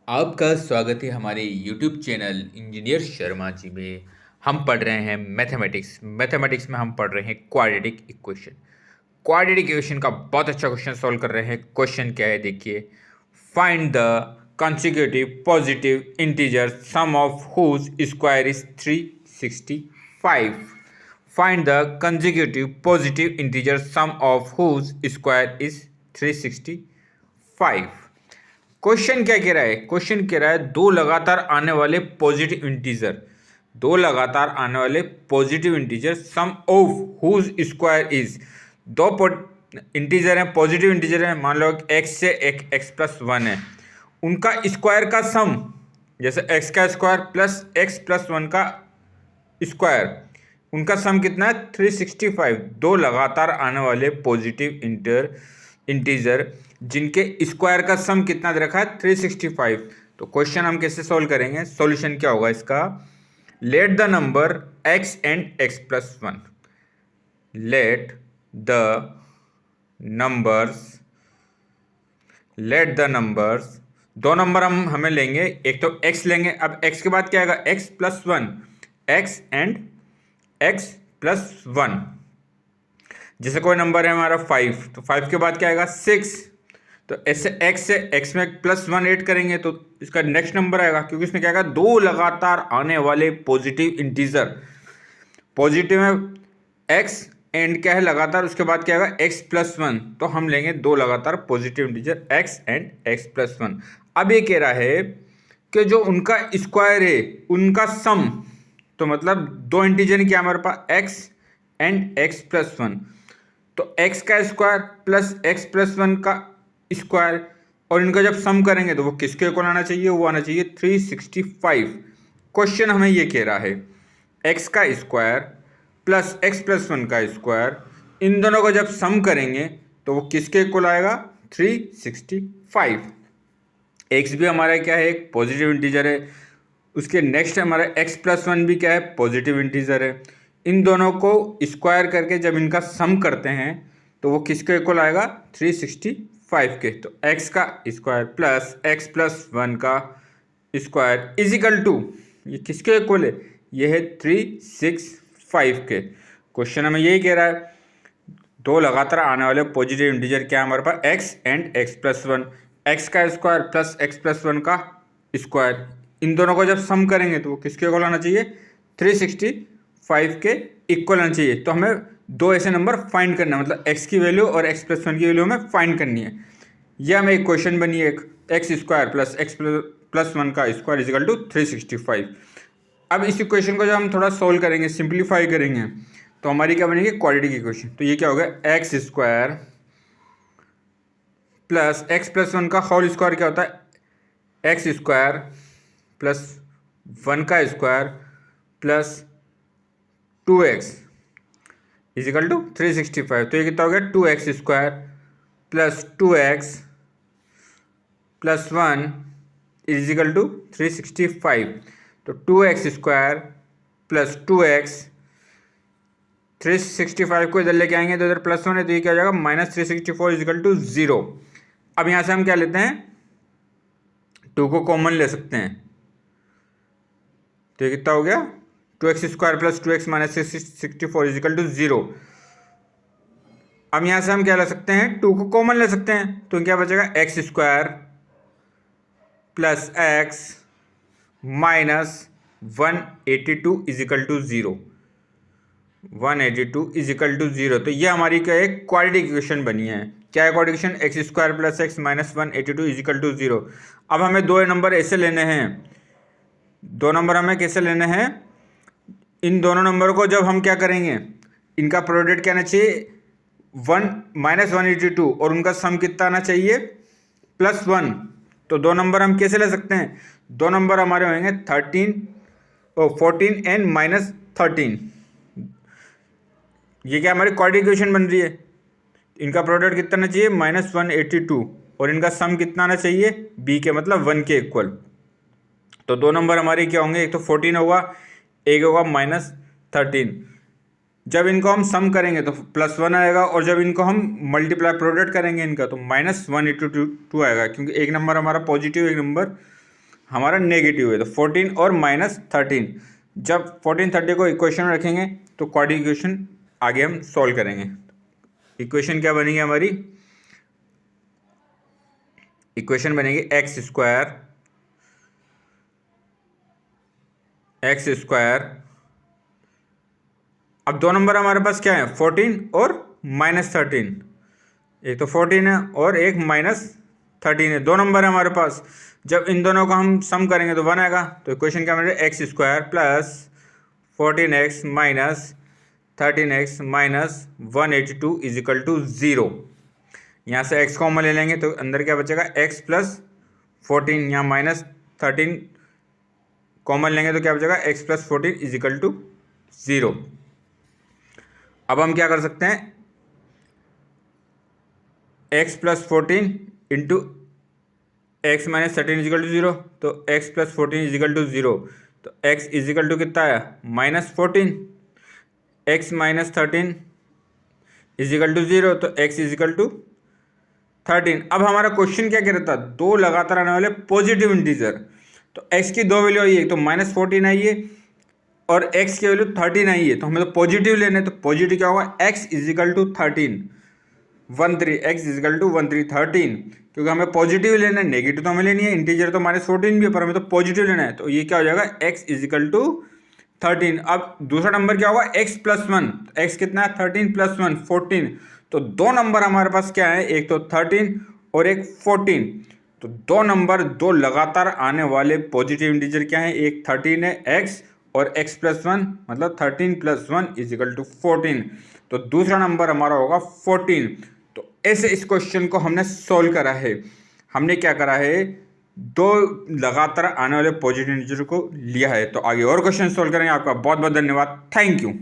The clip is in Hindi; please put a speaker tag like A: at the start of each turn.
A: आपका स्वागत है हमारे YouTube channel engineer Sharma ji में। हम पढ़ रहे हैं मैथमेटिक्स में हम पढ़ रहे हैं क्वाड्रेटिक इक्वेशन। क्वाड्रेटिक इक्वेशन का बहुत अच्छा क्वेश्चन सॉल्व कर रहे हैं। क्वेश्चन क्या है देखिए, find the consecutive positive integer sum of whose square is 365। Find the consecutive positive integer sum of whose square is 365। Question क्या कह रहा है? क्वेश्चन कह रहा है दो लगातार आने वाले positive integer sum of whose square is. दो इंटीजर हैं, पॉजिटिव इंटीजर हैं, मान लो एक्स से एक्स प्लस वन है, उनका स्क्वायर का सम, जैसे एक्स का square plus x plus one का स्क्वायर, उनका सम कितना है? 365। दो लगातार आने वाले पॉजिटिव इंटीजर जिनके स्क्वायर का सम कितना दे रखा है? 365। तो क्वेश्चन हम कैसे सॉल्व करेंगे? सॉल्यूशन क्या होगा इसका? Let the number x and x plus one, let the numbers दो नंबर हमें लेंगे, एक तो x लेंगे। अब x के बाद क्या आएगा? x plus one, x and x plus one. जैसे कोई नंबर है हमारा 5, तो 5 के बाद क्या आएगा? 6। तो ऐसे x से x में प्लस वन ऐड करेंगे तो इसका नेक्स्ट नंबर आएगा, क्योंकि इसमें क्या आएगा? दो लगातार आने वाले पॉजिटिव इंटीजर, पॉजिटिव में x एंड क्या है? लगातार, उसके बाद क्या आएगा? x plus one. तो हम लेंगे दो लगातार positive integer x and x plus one. अब ये कह रहा है कि जो उनका स्क्वायर है उनका सम, तो मतलब दो इंटीजर क्या हमारे पास? x and x plus one. तो x का square plus x plus one का स्क्वायर, और इनका जब सम करेंगे तो वो किसके इक्वल आना चाहिए? वो आना चाहिए 365। क्वेश्चन हमें ये कह रहा है x का square plus x plus one का स्क्वायर, इन दोनों को जब सम करेंगे तो वो किसके इक्वल आएगा? 365। x भी हमारा क्या है? एक पॉजिटिव इंटीजर है। उसके नेक्स्ट हमारा x प्लस वन भी क्या है? पॉजिटिव इंटीजर है। इन दोनों को स्क्वायर करके जब इनका सम करते हैं तो वो किसके इक्वल आएगा? 365 के। तो x का square plus x plus one का स्क्वायर इज इक्वल टू, ये किसके इक्वल है? ये है 365 के। क्वेश्चन हमें यही कह रहा है दो लगातार आने वाले पॉजिटिव इंटीजर क्या है हमारे पास? x and x plus one. X का square plus x plus one का स्क्वायर, इन दोनों को जब सम करेंगे तो वो किसके इक्वल आना चाहिए? 365 के इक्वल आना चाहिए। तो हमें दो ऐसे नंबर फाइंड करना है, मतलब x की वैल्यू और x प्लस वन की वैल्यू हमें फाइंड करनी है। यह हमें एक क्वेश्चन बनी है, एक x square plus x plus one का स्क्वायर इजिकल टू 365। अब इस इक्वेशन को जब हम थोड़ा सोल्व करेंगे, सिंप्लीफाई करेंगे, तो हमारी क्या बनेगी? Quadratic equation. तो ये क्या होगा? X square plus x plus one का होल स्क्वायर क्या होता है? एक्स स्क्वायर प्लस वन का square plus 2x equal to 365। तो ये कितना हो गया? 2x square plus 2x plus one equal to 365। तो 2x स्क्वायर प्लस 2x, 365 को इधर लेके आएंगे तो इधर प्लस वन है, तो ये क्या हो जाएगा? Minus 364 equal to 0। अब यहाँ से हम क्या लेते हैं? 2 को कॉमन ले सकते हैं, तो ये कितना हो गया? 2x square plus 2x minus 364 equal to 0। अब यहाँ से हम क्या ले सकते हैं? 2 को कॉमन ले सकते हैं, तो क्या बचेगा? X square plus x minus 182 equal to 0, 182 equal to 0। तो ये हमारी क्या एक क्वाड्रेटिक इक्वेशन बनी है। क्या है quadratic equation? X square plus x minus 182 equal to 0। अब हमें दो नंबर ऐसे लेने हैं, दो नंबर हमें कैसे लेने हैं? इन दोनों नंबर को जब हम क्या करेंगे, इनका प्रोडक्ट क्या आना चाहिए? माइनस 182, और उनका सम कितना आना चाहिए? Plus one. तो दो नंबर हम कैसे ले सकते हैं? दो नंबर हमारे होंगे 14 एंड माइनस 13। ये क्या हमारी क्वाड्रेटिक इक्वेशन बन रही है। इनका प्रोडक्ट कितना आना चाहिए? माइनस 182, और इनका सम कितना आना चाहिए? b के मतलब 1 के इक्वल। तो दो नंबर हमारे क्या होंगे? एक तो 14 होगा, एक होगा माइनस 13। जब इनको हम सम करेंगे तो प्लस वन आएगा, और जब इनको हम मल्टीप्लाई प्रोडक्ट करेंगे इनका तो माइनस 182 आएगा, क्योंकि एक नंबर हमारा पॉजिटिव, एक नंबर हमारा नेगेटिव है, तो 14 और -13, जब 14 30 को इक्वेशन में रखेंगे तो क्वाड्रेटिक इक्वेशन आगे हम सॉल्व करेंगे। इक्वेशन क्या बनेगी हमारी, इक्वेशन बनेगी एक्स स्क्वायर, अब दो नंबर हमारे पास क्या है 14 और -13, एक तो 14 है और एक -13 है, दो नंबर है हमारे पास। जब इन दोनों को हम सम करेंगे तो 1 आएगा, तो इक्वेशन क्या बनेगा x square plus 14x minus 13x minus 182 is equal to 0। यहाँ से x कॉमन ले लेंगे तो अंदर क्या बचेगा x प्लस 14, यहाँ -13 कॉमन लेंगे तो क्या बचेगा x plus 14 is equal to 0। अब हम क्या कर सकते हैं, x plus 14 into x minus 13 equal to 0, तो x प्लस 14 इजिकल टू 0, तो x इजिकल टू कितना आया -14, x माइनस 13 इजिकल टू 0, तो x इजिकल टू 13। अब हमारा क्वेश्चन क्या कह रहा था, दो लगातार आने वाले पॉजिटिव इंटीजर, तो x की दो वैल्यू आई है, तो -14 आई है और x की वैल्यू 13 आई है, तो हमें तो पॉजिटिव लेने, तो पॉजिटिव क्या होगा x equal to 13 13, x equal to 13, क्योंकि हमें पॉजिटिव लेना है, नेगेटिव तो हमें लेनी है, इंटीजर तो -14 भी है पर हमें तो पॉजिटिव लेना है, तो ये क्या हो जाएगा x इजिकल टू 13। अब दूसरा नंबर क्या होगा x प्लस 1, x कितना है 13 प्लस 1 14, तो दो नंबर हमारे पास क्या है, एक तो 13 और एक 14, तो दो नंबर दो लगातार आने वाले पॉजिटिव इंटीजर क्या है, एक 13 है x और x प्लस 1 मतलब 13 प्लस 1 इजिकल टू 14, तो दूसरा नंबर हमारा होगा 14। तो ऐसे इस क्वेश्चन को हमने सॉल्व करा है, हमने क्या करा है, दो लगातार आने वाले पॉजिटिव इंटीजर को लिया है। तो आगे और क्वेश्चन सॉल्व करेंगे। आपका बहुत बहुत धन्यवाद, थैंक यू।